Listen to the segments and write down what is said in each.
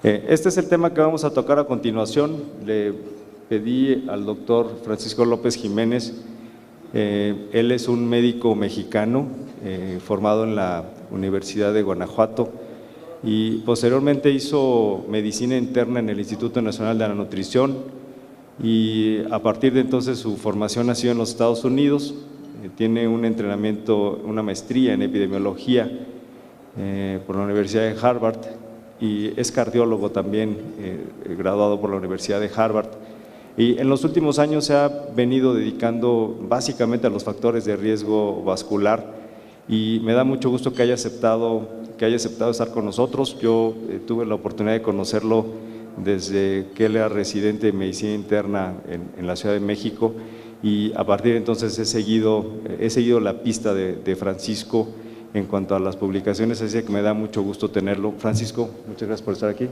Este es el tema que vamos a tocar a continuación. Le pedí al doctor Francisco López Jiménez, él es un médico mexicano formado en la Universidad de Guanajuato y posteriormente hizo medicina interna en el Instituto Nacional de la Nutrición y a partir de entonces su formación ha sido en los Estados Unidos. Tiene un entrenamiento, una maestría en epidemiología por la Universidad de Harvard y es cardiólogo también, graduado por la Universidad de Harvard. Y en los últimos años se ha venido dedicando básicamente a los factores de riesgo vascular y me da mucho gusto que haya aceptado estar con nosotros. Yo tuve la oportunidad de conocerlo desde que él era residente de medicina interna en la Ciudad de México y a partir de entonces he seguido la pista de Francisco en cuanto a las publicaciones, así que me da mucho gusto tenerlo. Francisco, muchas gracias por estar aquí.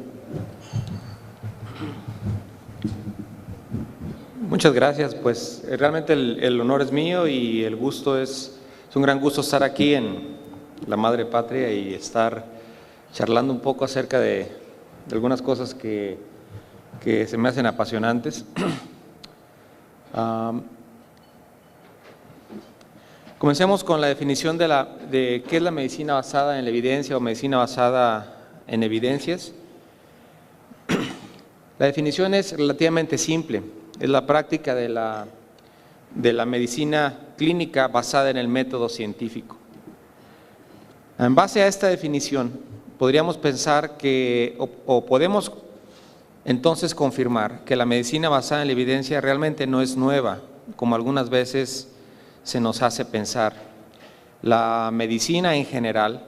Muchas gracias, pues realmente el honor es mío y el gusto es un gran gusto estar aquí en la Madre Patria y estar charlando un poco acerca de algunas cosas que se me hacen apasionantes. Comencemos con la definición de qué es la medicina basada en la evidencia o medicina basada en evidencias. La definición es relativamente simple, es la práctica de la medicina clínica basada en el método científico. En base a esta definición, podríamos pensar o podemos entonces confirmar que la medicina basada en la evidencia realmente no es nueva, como algunas veces se nos hace pensar. La medicina en general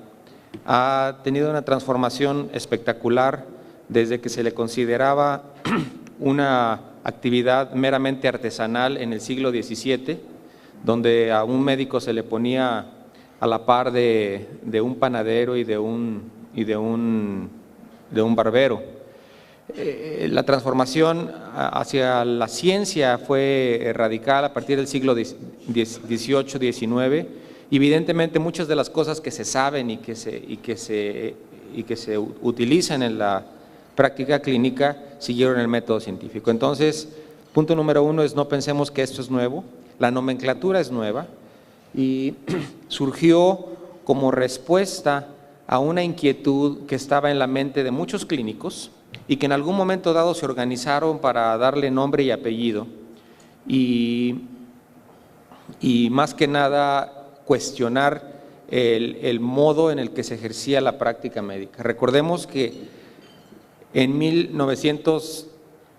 ha tenido una transformación espectacular desde que se le consideraba una actividad meramente artesanal en el siglo XVII, donde a un médico se le ponía a la par de un panadero y de un barbero. La transformación hacia la ciencia fue radical a partir del siglo XVIII-XIX. Evidentemente muchas de las cosas que se saben y que se utilizan en la práctica clínica siguieron el método científico. Entonces, punto número uno es no pensemos que esto es nuevo, la nomenclatura es nueva y surgió como respuesta a una inquietud que estaba en la mente de muchos clínicos y que en algún momento dado se organizaron para darle nombre y apellido y más que nada cuestionar el modo en el que se ejercía la práctica médica. Recordemos que en 1900,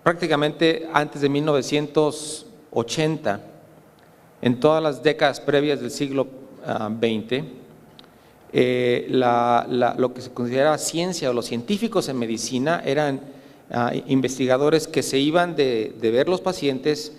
prácticamente antes de 1980, en todas las décadas previas del siglo XX, lo que se consideraba ciencia o los científicos en medicina eran investigadores que se iban de ver los pacientes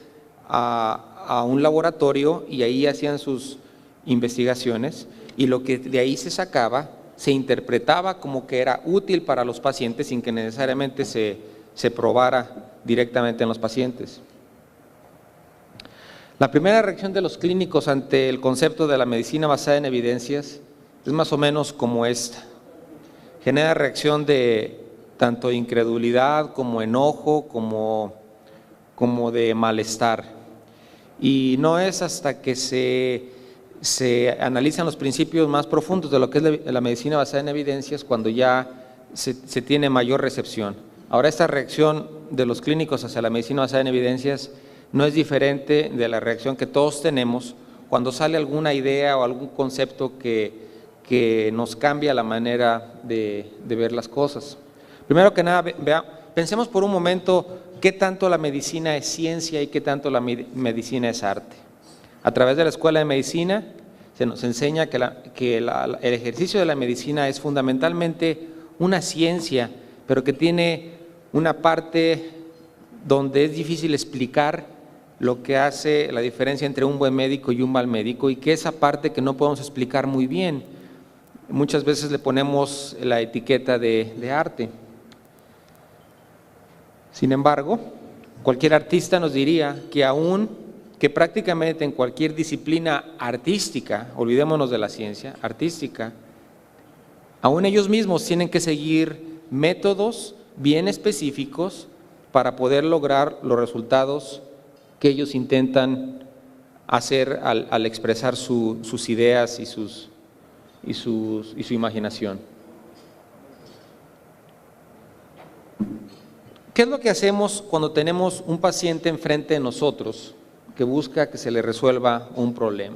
a un laboratorio y ahí hacían sus investigaciones y lo que de ahí se sacaba se interpretaba como que era útil para los pacientes sin que necesariamente se probara directamente en los pacientes. La primera reacción de los clínicos ante el concepto de la medicina basada en evidencias es más o menos como esta. Genera reacción de tanto incredulidad como enojo, como de malestar. Y no es hasta que se analizan los principios más profundos de lo que es la medicina basada en evidencias cuando ya se tiene mayor recepción. Ahora, esta reacción de los clínicos hacia la medicina basada en evidencias no es diferente de la reacción que todos tenemos cuando sale alguna idea o algún concepto que nos cambia la manera de ver las cosas. Primero que nada, pensemos por un momento qué tanto la medicina es ciencia y qué tanto la medicina es arte. A través de la Escuela de Medicina se nos enseña que el ejercicio de la medicina es fundamentalmente una ciencia, pero que tiene una parte donde es difícil explicar lo que hace la diferencia entre un buen médico y un mal médico y que esa parte que no podemos explicar muy bien, muchas veces le ponemos la etiqueta de arte. Sin embargo, cualquier artista nos diría que prácticamente en cualquier disciplina artística, olvidémonos de la ciencia, artística, aún ellos mismos tienen que seguir métodos bien específicos para poder lograr los resultados que ellos intentan hacer al expresar sus ideas y su imaginación. ¿Qué es lo que hacemos cuando tenemos un paciente enfrente de nosotros que busca que se le resuelva un problema?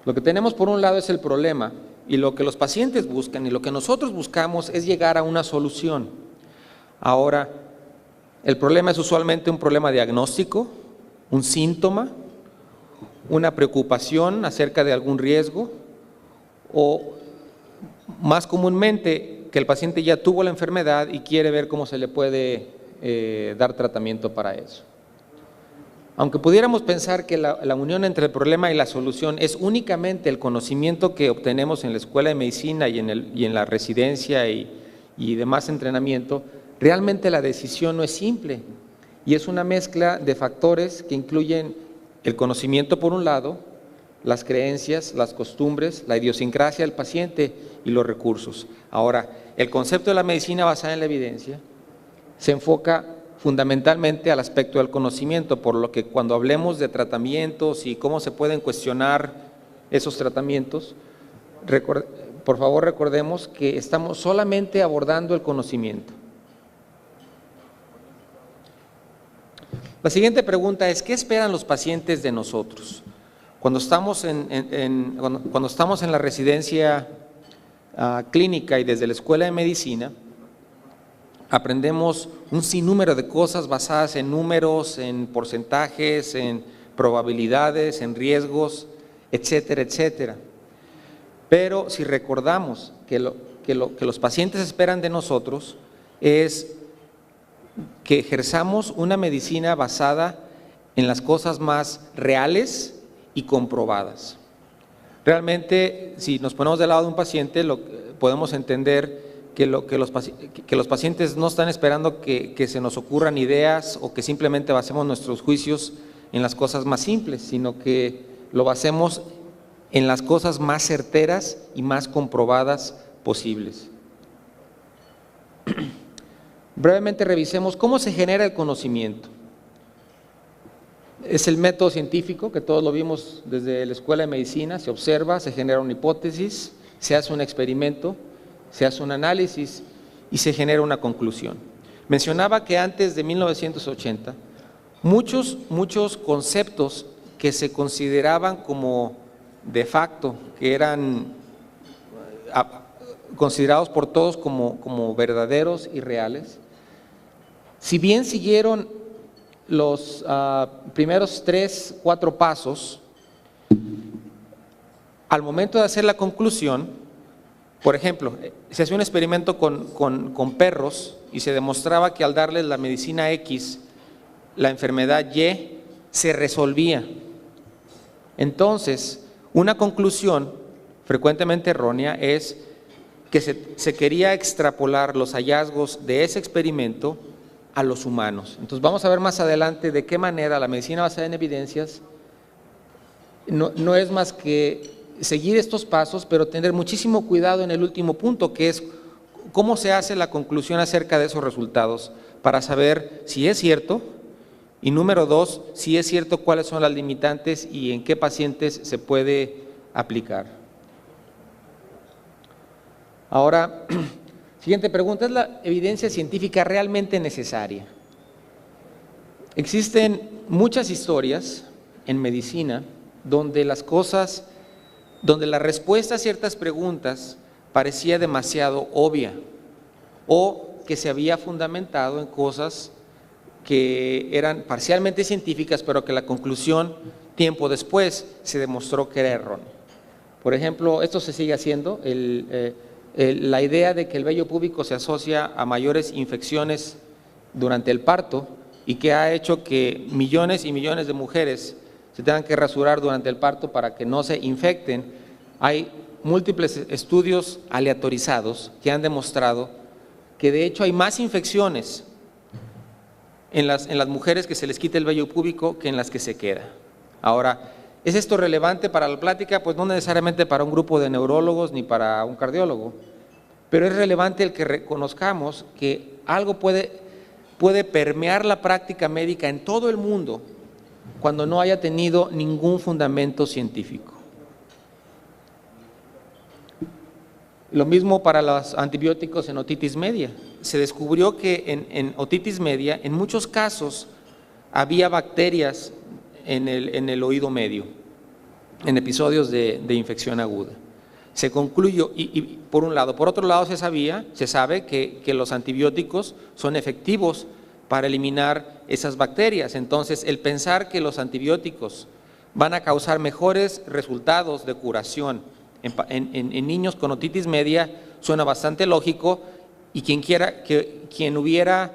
Lo que tenemos por un lado es el problema, y lo que los pacientes buscan y lo que nosotros buscamos es llegar a una solución. Ahora, el problema es usualmente un problema diagnóstico, un síntoma, una preocupación acerca de algún riesgo, o más comúnmente que el paciente ya tuvo la enfermedad y quiere ver cómo se le puede dar tratamiento para eso. Aunque pudiéramos pensar que la unión entre el problema y la solución es únicamente el conocimiento que obtenemos en la escuela de medicina y en la residencia y demás entrenamiento, realmente la decisión no es simple y es una mezcla de factores que incluyen el conocimiento por un lado, las creencias, las costumbres, la idiosincrasia del paciente y los recursos. Ahora, el concepto de la medicina basada en la evidencia se enfoca fundamentalmente al aspecto del conocimiento, por lo que cuando hablemos de tratamientos y cómo se pueden cuestionar esos tratamientos, por favor recordemos que estamos solamente abordando el conocimiento. La siguiente pregunta es, ¿qué esperan los pacientes de nosotros? Cuando estamos cuando estamos en la residencia clínica y desde la escuela de medicina, aprendemos un sinnúmero de cosas basadas en números, en porcentajes, en probabilidades, en riesgos, etcétera, etcétera. Pero si recordamos que lo que los pacientes esperan de nosotros es que ejerzamos una medicina basada en las cosas más reales y comprobadas. Realmente, si nos ponemos del lado de un paciente, podemos entender que los pacientes no están esperando que se nos ocurran ideas o que simplemente basemos nuestros juicios en las cosas más simples, sino que lo basemos en las cosas más certeras y más comprobadas posibles. Brevemente revisemos cómo se genera el conocimiento. Es el método científico, que todos lo vimos desde la escuela de medicina, se observa, se genera una hipótesis, se hace un experimento, se hace un análisis y se genera una conclusión. Mencionaba que antes de 1980, muchos conceptos que se consideraban como de facto, que eran considerados por todos como verdaderos y reales, si bien siguieron los primeros 3, 4 pasos, al momento de hacer la conclusión, por ejemplo, se hacía un experimento con perros y se demostraba que al darles la medicina X, la enfermedad Y se resolvía. Entonces, una conclusión frecuentemente errónea es que se quería extrapolar los hallazgos de ese experimento a los humanos. Entonces vamos a ver más adelante de qué manera la medicina basada en evidencias no es más que seguir estos pasos, pero tener muchísimo cuidado en el último punto, que es cómo se hace la conclusión acerca de esos resultados, para saber si es cierto, y número 2, si es cierto cuáles son las limitantes y en qué pacientes se puede aplicar. Ahora, siguiente pregunta, ¿es la evidencia científica realmente necesaria? Existen muchas historias en medicina donde la respuesta a ciertas preguntas parecía demasiado obvia o que se había fundamentado en cosas que eran parcialmente científicas, pero que la conclusión tiempo después se demostró que era errónea. Por ejemplo, esto se sigue haciendo, la idea de que el vello púbico se asocia a mayores infecciones durante el parto y que ha hecho que millones y millones de mujeres se tengan que rasurar durante el parto para que no se infecten. Hay múltiples estudios aleatorizados que han demostrado que de hecho hay más infecciones en las mujeres que se les quita el vello púbico que en las que se queda. Ahora, ¿es esto relevante para la plática? Pues no necesariamente para un grupo de neurólogos ni para un cardiólogo, pero es relevante el que reconozcamos que algo puede permear la práctica médica en todo el mundo cuando no haya tenido ningún fundamento científico. Lo mismo para los antibióticos en otitis media. Se descubrió que en otitis media, en muchos casos, había bacterias en el oído medio, en episodios de infección aguda. Se concluyó, y por un lado. Por otro lado, se sabe que los antibióticos son efectivos para eliminar esas bacterias. Entonces, el pensar que los antibióticos van a causar mejores resultados de curación en niños con otitis media suena bastante lógico, y quien hubiera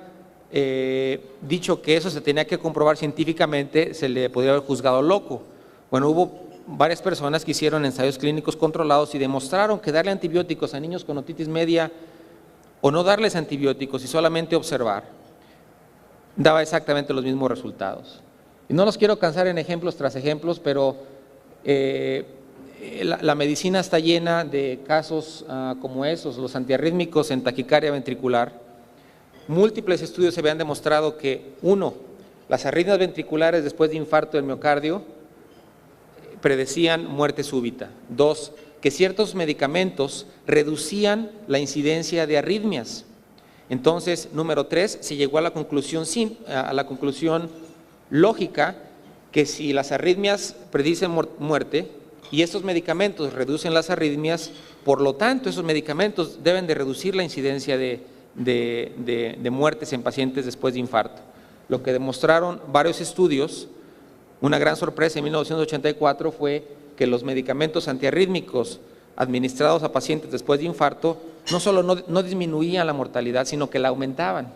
dicho que eso se tenía que comprobar científicamente, se le podría haber juzgado loco. Bueno, hubo varias personas que hicieron ensayos clínicos controlados y demostraron que darle antibióticos a niños con otitis media o no darles antibióticos y solamente observar daba exactamente los mismos resultados. Y no los quiero cansar en ejemplos tras ejemplos, pero la medicina está llena de casos como esos, los antiarrítmicos en taquicardia ventricular. Múltiples estudios se habían demostrado que, 1, las arritmias ventriculares después de infarto del miocardio predecían muerte súbita. 2, que ciertos medicamentos reducían la incidencia de arritmias. Entonces, número 3, se llegó a la conclusión lógica que si las arritmias predicen muerte y estos medicamentos reducen las arritmias, por lo tanto, esos medicamentos deben de reducir la incidencia de muertes en pacientes después de infarto. Lo que demostraron varios estudios, una gran sorpresa en 1984 fue que los medicamentos antiarrítmicos administrados a pacientes después de infarto no solo no disminuían la mortalidad, sino que la aumentaban.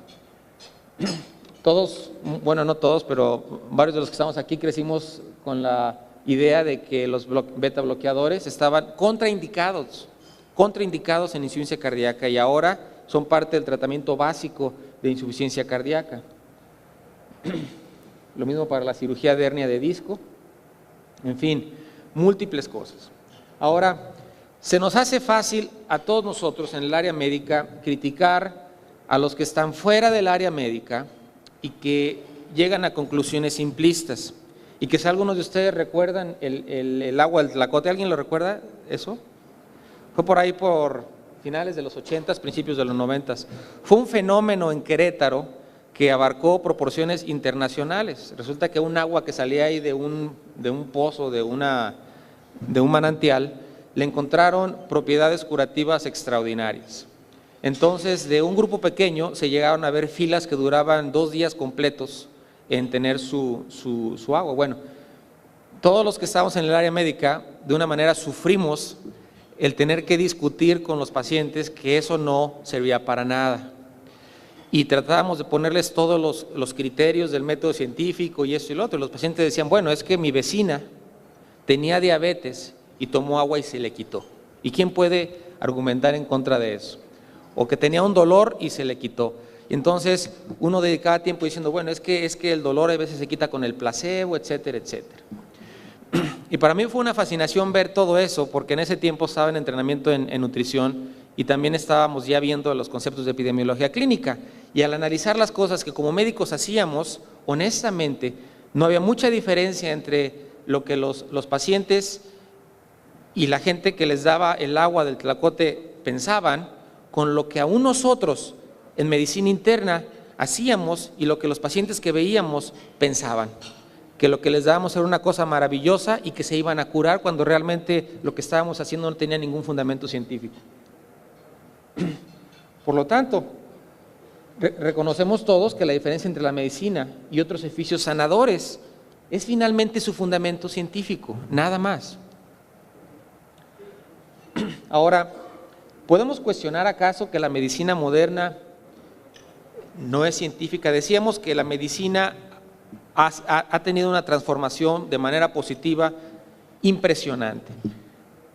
Todos, bueno, no todos, pero varios de los que estamos aquí crecimos con la idea de que los beta bloqueadores estaban contraindicados en insuficiencia cardíaca, y ahora son parte del tratamiento básico de insuficiencia cardíaca. Lo mismo para la cirugía de hernia de disco, en fin, múltiples cosas. Ahora, se nos hace fácil a todos nosotros en el área médica criticar a los que están fuera del área médica y que llegan a conclusiones simplistas. Y que si algunos de ustedes recuerdan el agua del Tlacote, ¿alguien lo recuerda eso? Fue por ahí por finales de los 80s, principios de los 90s. Fue un fenómeno en Querétaro que abarcó proporciones internacionales. Resulta que un agua que salía ahí de un pozo, de un manantial, le encontraron propiedades curativas extraordinarias. Entonces, de un grupo pequeño se llegaron a ver filas que duraban 2 días completos en tener su agua. Bueno, todos los que estamos en el área médica, de una manera sufrimos el tener que discutir con los pacientes que eso no servía para nada. Y tratábamos de ponerles todos los criterios del método científico y esto y lo otro. Los pacientes decían, bueno, es que mi vecina tenía diabetes y tomó agua y se le quitó. ¿Y quién puede argumentar en contra de eso? O que tenía un dolor y se le quitó. Y entonces uno dedicaba tiempo diciendo, bueno, es que el dolor a veces se quita con el placebo, etcétera, etcétera. Y para mí fue una fascinación ver todo eso, porque en ese tiempo estaba en entrenamiento en nutrición y también estábamos ya viendo los conceptos de epidemiología clínica. Y al analizar las cosas que como médicos hacíamos, honestamente, no había mucha diferencia entre lo que los pacientes y la gente que les daba el agua del Tlacote pensaban, con lo que aún nosotros en medicina interna hacíamos y lo que los pacientes que veíamos pensaban, que lo que les dábamos era una cosa maravillosa y que se iban a curar cuando realmente lo que estábamos haciendo no tenía ningún fundamento científico. Por lo tanto, reconocemos todos que la diferencia entre la medicina y otros oficios sanadores es finalmente su fundamento científico, nada más. Ahora, ¿podemos cuestionar acaso que la medicina moderna no es científica? Decíamos que la medicina ha tenido una transformación de manera positiva impresionante,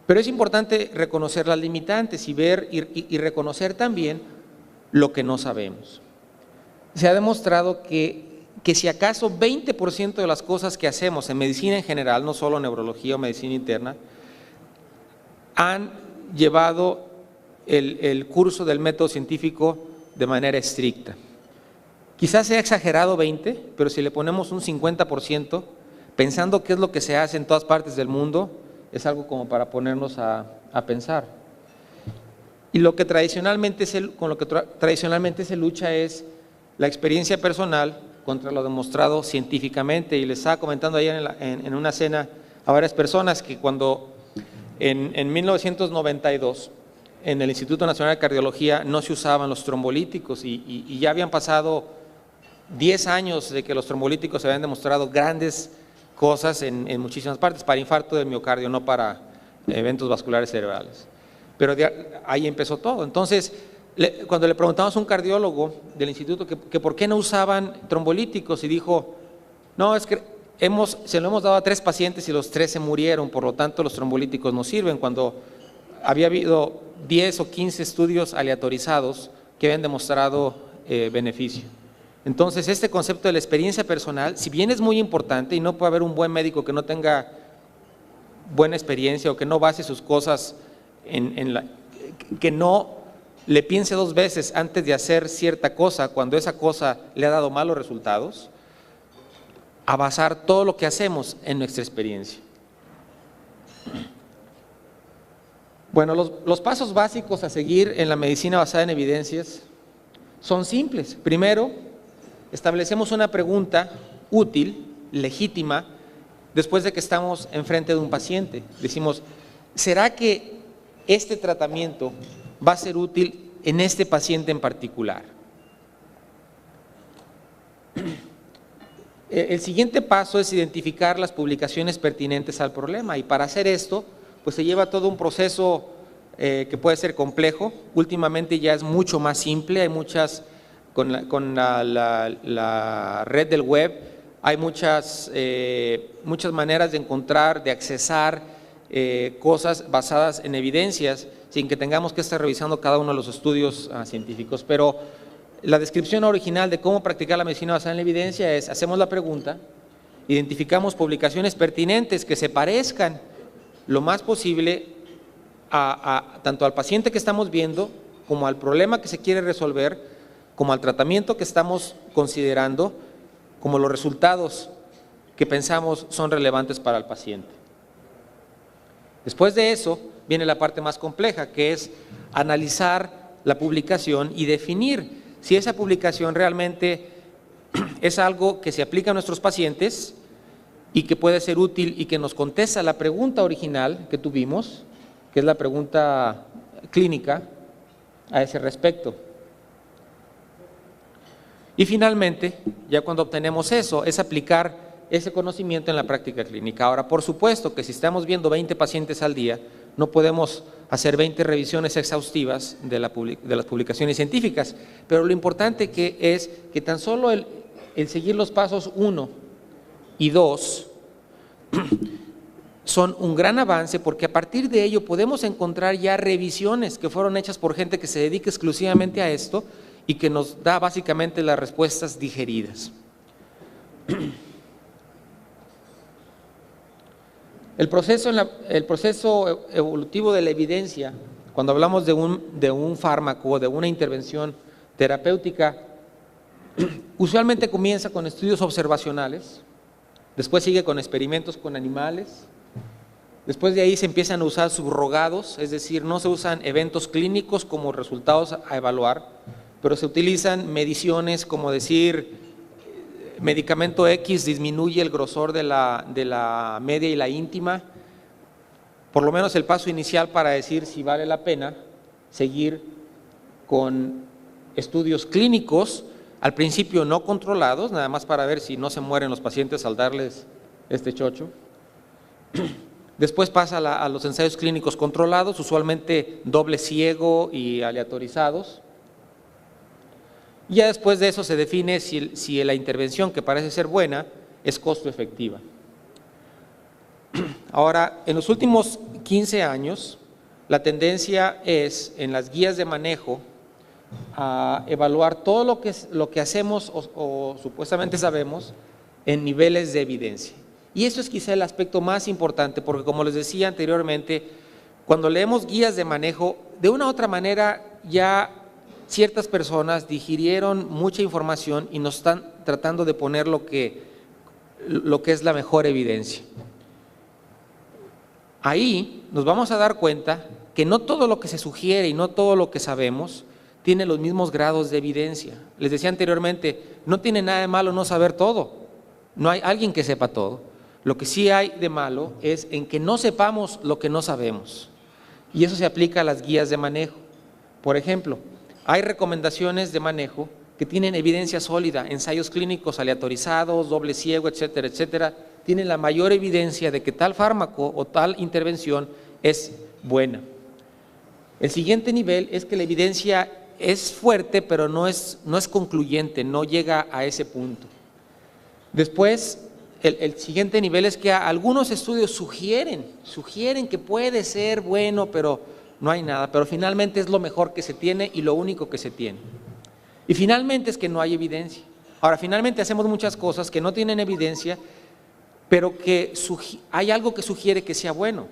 pero es importante reconocer las limitantes y ver y reconocer también lo que no sabemos. Se ha demostrado que si acaso 20% de las cosas que hacemos en medicina en general, no solo neurología o medicina interna, han llevado el curso del método científico de manera estricta. Quizás sea exagerado 20, pero si le ponemos un 50%, pensando qué es lo que se hace en todas partes del mundo, es algo como para ponernos a pensar. Y lo que tradicionalmente con lo que tradicionalmente se lucha es la experiencia personal contra lo demostrado científicamente. Y les estaba comentando ayer en una cena a varias personas que cuando en 1992 en el Instituto Nacional de Cardiología no se usaban los trombolíticos y ya habían pasado 10 años de que los trombolíticos habían demostrado grandes cosas en muchísimas partes, para infarto del miocardio, no para eventos vasculares cerebrales. Pero ahí empezó todo. Entonces, cuando le preguntamos a un cardiólogo del instituto que por qué no usaban trombolíticos, y dijo, no, es que se lo hemos dado a 3 pacientes y los 3 se murieron, por lo tanto los trombolíticos no sirven, cuando había habido 10 o 15 estudios aleatorizados que habían demostrado beneficio. Entonces, este concepto de la experiencia personal, si bien es muy importante y no puede haber un buen médico que no tenga buena experiencia o que no base sus cosas que no le piense 2 veces antes de hacer cierta cosa cuando esa cosa le ha dado malos resultados, a basar todo lo que hacemos en nuestra experiencia. Bueno, los pasos básicos a seguir en la medicina basada en evidencias son simples. Primero, establecemos una pregunta útil, legítima, después de que estamos enfrente de un paciente. Decimos, ¿será que este tratamiento va a ser útil en este paciente en particular? El siguiente paso es identificar las publicaciones pertinentes al problema, y para hacer esto, pues se lleva todo un proceso que puede ser complejo. Últimamente ya es mucho más simple, hay muchas, con la red del web, hay muchas maneras de encontrar, de accesar cosas basadas en evidencias, sin que tengamos que estar revisando cada uno de los estudios científicos. Pero la descripción original de cómo practicar la medicina basada en la evidencia es: hacemos la pregunta, identificamos publicaciones pertinentes que se parezcan lo más posible tanto al paciente que estamos viendo, como al problema que se quiere resolver, como al tratamiento que estamos considerando, como los resultados que pensamos son relevantes para el paciente. Después de eso viene la parte más compleja, que es analizar la publicación y definir si esa publicación realmente es algo que se aplica a nuestros pacientes y que puede ser útil y que nos contesta la pregunta original que tuvimos, que es la pregunta clínica a ese respecto. Y finalmente, ya cuando obtenemos eso, es aplicar ese conocimiento en la práctica clínica. Ahora, por supuesto que si estamos viendo 20 pacientes al día, no podemos hacer 20 revisiones exhaustivas de las publicaciones científicas, pero lo importante es que tan solo el seguir los pasos 1 y 2 son un gran avance, porque a partir de ello podemos encontrar ya revisiones que fueron hechas por gente que se dedica exclusivamente a esto y que nos da básicamente las respuestas digeridas. El proceso evolutivo de la evidencia, cuando hablamos de un fármaco o de una intervención terapéutica, usualmente comienza con estudios observacionales, después sigue con experimentos con animales, después de ahí se empiezan a usar subrogados, es decir, no se usan eventos clínicos como resultados a evaluar, pero se utilizan mediciones como decir, medicamento X disminuye el grosor de la media y la íntima, por lo menos el paso inicial para decir si vale la pena seguir con estudios clínicos, al principio no controlados, nada más para ver si no se mueren los pacientes al darles este chocho. Después pasa a los ensayos clínicos controlados, usualmente doble ciego y aleatorizados. Y ya después de eso se define si la intervención, que parece ser buena, es costo efectiva. Ahora, en los últimos 15 años, la tendencia es, en las guías de manejo, a evaluar todo lo que hacemos o supuestamente sabemos en niveles de evidencia. Y eso es quizá el aspecto más importante, porque como les decía anteriormente, cuando leemos guías de manejo, de una u otra manera ya ciertas personas digirieron mucha información y nos están tratando de poner lo que es la mejor evidencia. Ahí nos vamos a dar cuenta que no todo lo que se sugiere y no todo lo que sabemos tiene los mismos grados de evidencia. Les decía anteriormente, no tiene nada de malo no saber todo, no hay alguien que sepa todo. Lo que sí hay de malo es en que no sepamos lo que no sabemos, y eso se aplica a las guías de manejo. Por ejemplo, hay recomendaciones de manejo que tienen evidencia sólida, ensayos clínicos aleatorizados, doble ciego, etcétera, etcétera, tienen la mayor evidencia de que tal fármaco o tal intervención es buena. El siguiente nivel es que la evidencia es fuerte, pero no es concluyente, no llega a ese punto. Después, el siguiente nivel es que algunos estudios sugieren que puede ser bueno, pero no hay nada, pero finalmente es lo mejor que se tiene y lo único que se tiene. Y finalmente es que no hay evidencia. Ahora, finalmente hacemos muchas cosas que no tienen evidencia, pero que hay algo que sugiere que sea bueno.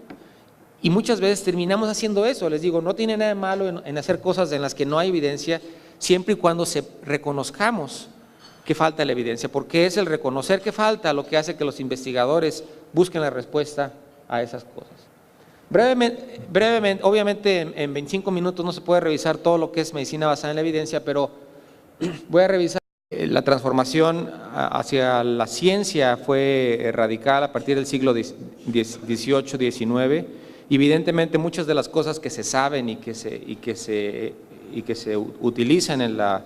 Y muchas veces terminamos haciendo eso. Les digo, no tiene nada de malo en hacer cosas en las que no hay evidencia, siempre y cuando reconozcamos que falta la evidencia, porque es el reconocer que falta lo que hace que los investigadores busquen la respuesta a esas cosas. Brevemente, obviamente en 25 minutos no se puede revisar todo lo que es medicina basada en la evidencia, pero voy a revisar. La transformación hacia la ciencia fue radical a partir del siglo XVIII-XIX. Evidentemente muchas de las cosas que se saben y que se utilizan en la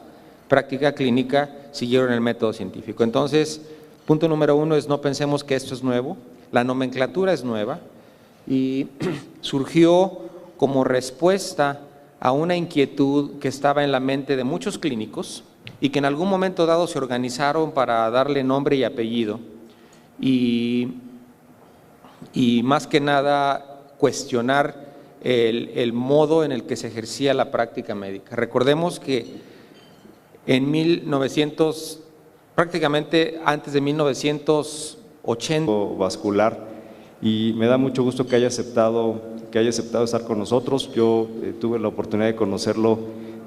práctica clínica siguieron el método científico. Entonces, punto número 1 es no pensemos que esto es nuevo, la nomenclatura es nueva y surgió como respuesta a una inquietud que estaba en la mente de muchos clínicos y que en algún momento dado se organizaron para darle nombre y apellido y más que nada cuestionar el modo en el que se ejercía la práctica médica. Recordemos que en 1900, prácticamente antes de 1980… vascular, y me da mucho gusto que haya aceptado estar con nosotros. Yo tuve la oportunidad de conocerlo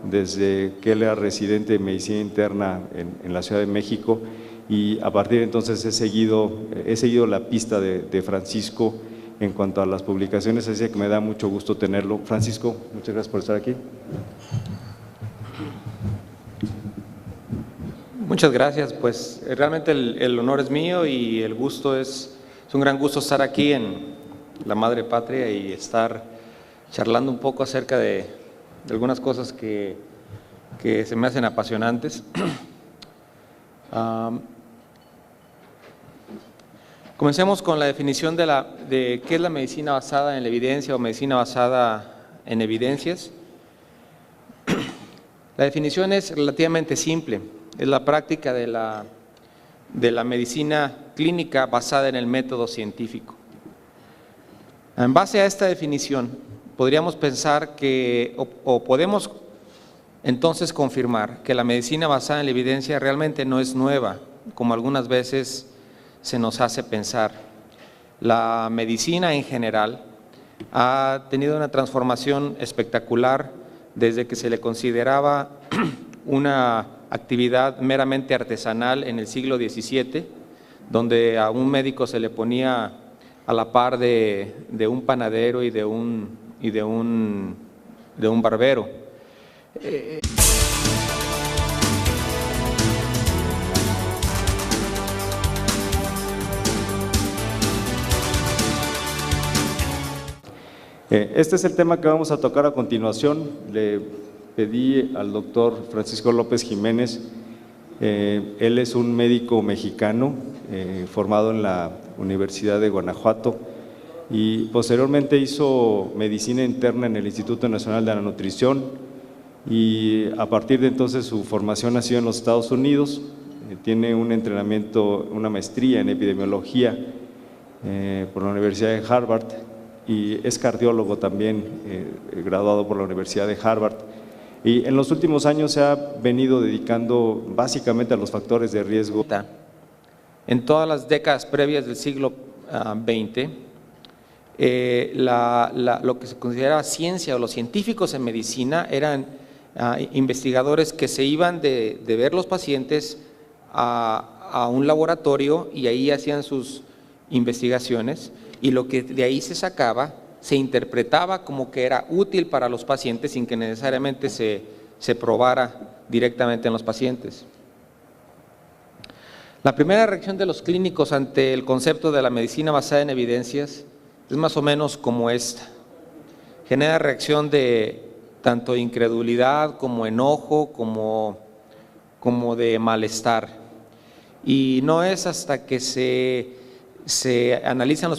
desde que él era residente de medicina interna en la Ciudad de México, y a partir de entonces he seguido la pista de Francisco en cuanto a las publicaciones, así que me da mucho gusto tenerlo. Francisco, muchas gracias por estar aquí. Muchas gracias, pues realmente el honor es mío y el gusto es un gran gusto estar aquí en la madre patria y estar charlando un poco acerca de algunas cosas que se me hacen apasionantes. Comencemos con la definición de qué es la medicina basada en la evidencia o medicina basada en evidencias. La definición es relativamente simple, es la práctica de la medicina clínica basada en el método científico. En base a esta definición, podríamos pensar que, o podemos entonces confirmar que la medicina basada en la evidencia realmente no es nueva, como algunas veces se nos hace pensar. La medicina en general ha tenido una transformación espectacular desde que se le consideraba una actividad meramente artesanal en el siglo XVII, donde a un médico se le ponía a la par de un panadero y de un barbero. Este es el tema que vamos a tocar a continuación. Le pedí al doctor Francisco López Jiménez, él es un médico mexicano formado en la Universidad de Guanajuato y posteriormente hizo medicina interna en el Instituto Nacional de la Nutrición, y a partir de entonces su formación ha sido en los Estados Unidos. Tiene un entrenamiento, una maestría en epidemiología por la Universidad de Harvard, y es cardiólogo también, graduado por la Universidad de Harvard. Y en los últimos años se ha venido dedicando básicamente a los factores de riesgo. En todas las décadas previas del siglo XX, lo que se consideraba ciencia o los científicos en medicina eran investigadores que se iban de ver los pacientes a un laboratorio y ahí hacían sus investigaciones y lo que de ahí se sacaba se interpretaba como que era útil para los pacientes sin que necesariamente se probara directamente en los pacientes. La primera reacción de los clínicos ante el concepto de la medicina basada en evidencias es más o menos como esta. Genera reacción de tanto incredulidad como enojo, como de malestar. Y no es hasta que se analizan los